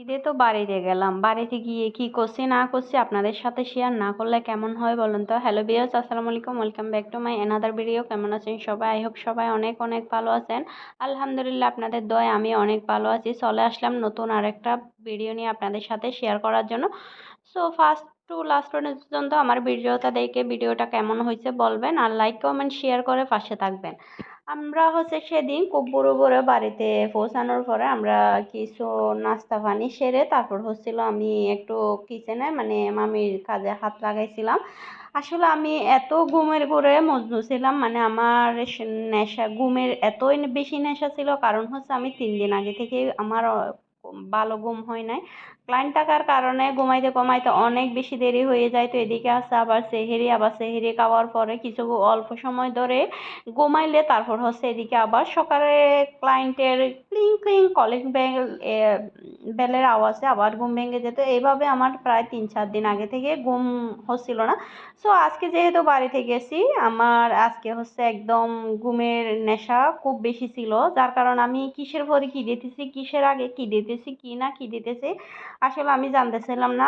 ঈদে তো বাড়িতে গেলাম। বাড়িতে গিয়ে কি করছি না করছি আপনাদের সাথে শেয়ার না করলে কেমন হয় বলুন তো। হ্যালো বিয়ার্স, আসসালামু আলাইকুম, welcome back to my another video. কেমন আছেন সবাই? আই হোপ সবাই অনেক অনেক ভালো আছেন। আলহামদুলিল্লাহ, আপনাদের দয়ায় আমি অনেক ভালো আছি। চলে আসলাম নতুন আরেকটা ভিডিও নিয়ে আপনাদের সাথে শেয়ার করার জন্য। সো ফার্স্ট টু লাস্ট পর্যন্ত আমার ভিডিওটা দেখে ভিডিওটা কেমন হয়েছে বলবেন, আর লাইক কমেন্ট শেয়ার করে পাশে থাকবেন। আমরা হচ্ছে সেদিন খুব ভোরে ভোরে বাড়িতে পৌঁছানোর পরে আমরা কিছু নাস্তা পানি সেরে তারপর হচ্ছিল আমি একটু কিচেনে মানে মামির কাজে হাত লাগাইছিলাম। আসলে আমি এত ঘুমের ঘোরে মজনু ছিলাম, মানে আমার নেশা, ঘুমের এতই বেশি নেশা ছিল। কারণ হচ্ছে আমি 3 দিন আগে থেকে আমার ভালো ঘুম হয় নাই। ক্লায়েন্ট থাকার কারণে ঘুমাইতে ঘুমাইতে অনেক বেশি দেরি হয়ে যায়। তো এদিকে আছে আবার সেহেরি, আবার সেহেরি খাওয়ার পরে কিছু অল্প সময় ধরে ঘুমাইলে তারপর হচ্ছে এদিকে আবার সকালে ক্লায়েন্টের ক্লিং ক্লিং কলিং বেল বেলের আওয়াজে আবার ঘুম ভেঙে যেত। এইভাবে আমার প্রায় 3-4 দিন আগে থেকে ঘুম হচ্ছিল না। সো আজকে যেহেতু বাড়িতে গেছি, আমার আজকে হচ্ছে একদম ঘুমের নেশা খুব বেশি ছিল, যার কারণে আমি কিসের পরে কি দিতেছি, কিসের আগে কি দিতেছি, কি না কি দিতেছি আসলে আমি জানতেছিলাম না।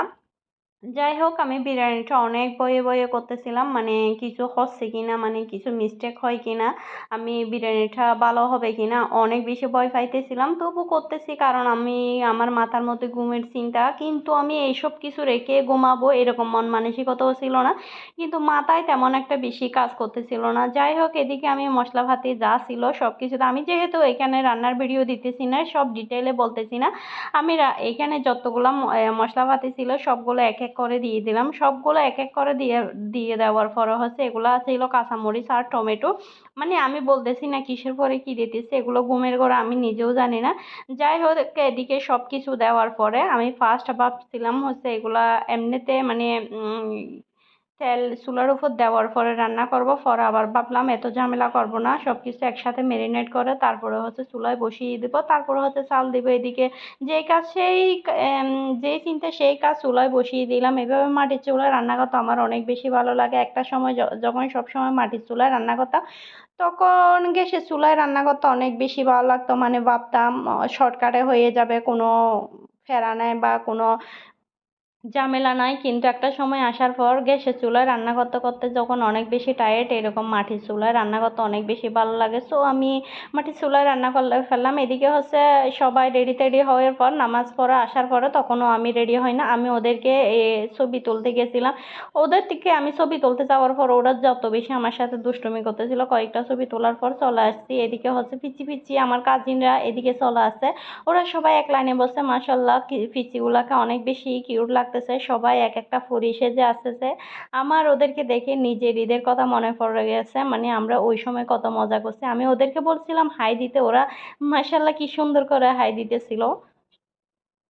যাই হোক, আমি বিরিয়ানিটা অনেক বয়ে বয়ে করতেছিলাম, মানে কিছু হচ্ছে কিনা, মানে কিছু মিস্টেক হয় কিনা, আমি বিরিয়ানিটা ভালো হবে কিনা অনেক বেশি ভয় পাইতেছিলাম। তবু করতেছি কারণ আমি, আমার মাথার মধ্যে ঘুমের চিন্তা, কিন্তু আমি এইসব কিছু রেখে ঘুমাবো এরকম মন মানসিকতাও ছিল না, কিন্তু মাথায় তেমন একটা বেশি কাজ করতেছিল না। যাই হোক, এদিকে আমি মশলা ভাতে যা ছিল সব কিছুতে, আমি যেহেতু এখানে রান্নার ভিডিও দিতেছি না, সব ডিটেলে বলতেছি না, আমি এখানে যতগুলো মশলাপাতি ছিল সবগুলো এক এক করে দিয়ে দিলাম। সবগুলো এক এক করে দিয়ে দিয়ে দেওয়ার পরে হচ্ছে এগুলো ছিল কাঁচামরিচ আর টমেটো। মানে আমি বলতেছি না কিসের পরে কি দিতেছি, এগুলো ঘুমের ঘরে আমি নিজেও জানি না। যাই হোক, এদিকে সব কিছু দেওয়ার পরে আমি ফার্স্ট ভাবছিলাম হচ্ছে এগুলা এমনিতে মানে তেল চুলার উপর দেওয়ার পরে রান্না করব। পরে আবার ভাবলাম এত ঝামেলা করব না, সবকিছু একসাথে মেরিনেট করে তারপরে হচ্ছে চুলায় বসিয়ে দিব, তারপরে হচ্ছে চাল দিব। এদিকে যে কাজ সেই যেই চিন্তা সেই কাজ, চুলায় বসিয়ে দিলাম। এভাবে মাটির চুলায় রান্না করতে আমার অনেক বেশি ভালো লাগে। একটা সময় যখন সব সময় মাটির চুলায় রান্না করতাম, তখন গ্যাসের চুলায় রান্না করতে অনেক বেশি ভালো লাগতো। মানে ভাবতাম শর্টকাটে হয়ে যাবে, কোনো ফেরা নাই বা কোনো ঝামেলা নাই। কিন্তু একটা সময় আসার পর গ্যাসের চুলায় রান্না করতে করতে যখন অনেক বেশি টায়ার্ড, এরকম মাটির চুলায় রান্না করতে অনেক বেশি ভালো লাগে। সো আমি মাটির চুলায় রান্না করলে ফেললাম। এদিকে হচ্ছে সবাই রেডি টেডি হওয়ার পর নামাজ পড়া আসার পরে তখনও আমি রেডি হই না, আমি ওদেরকে ছবি তুলতে গেছিলাম। ওদের থেকে আমি ছবি তুলতে যাওয়ার পর ওরা যত বেশি আমার সাথে দুষ্টুমি করতেছিল, কয়েকটা ছবি তোলার পর চলে আসছি। এদিকে হচ্ছে পিচি পিচি আমার কাজিনরা এদিকে চলে আসছে। ওরা সবাই এক লাইনে বসে, মাশাল্লাহ পিচিগুলাকে অনেক বেশি কিউট লাগতেছে, সবাই এক একটা ফুরি সেজে আসতেছে। আমার ওদেরকে দেখে নিজের ঈদের কথা মনে পড়ে গেছে, মানে আমরা ওই সময় কত মজা করছি। আমি ওদেরকে বলছিলাম হাই দিতে, ওরা মাশাল্লাহ কি সুন্দর করে হাই দিতেছিল।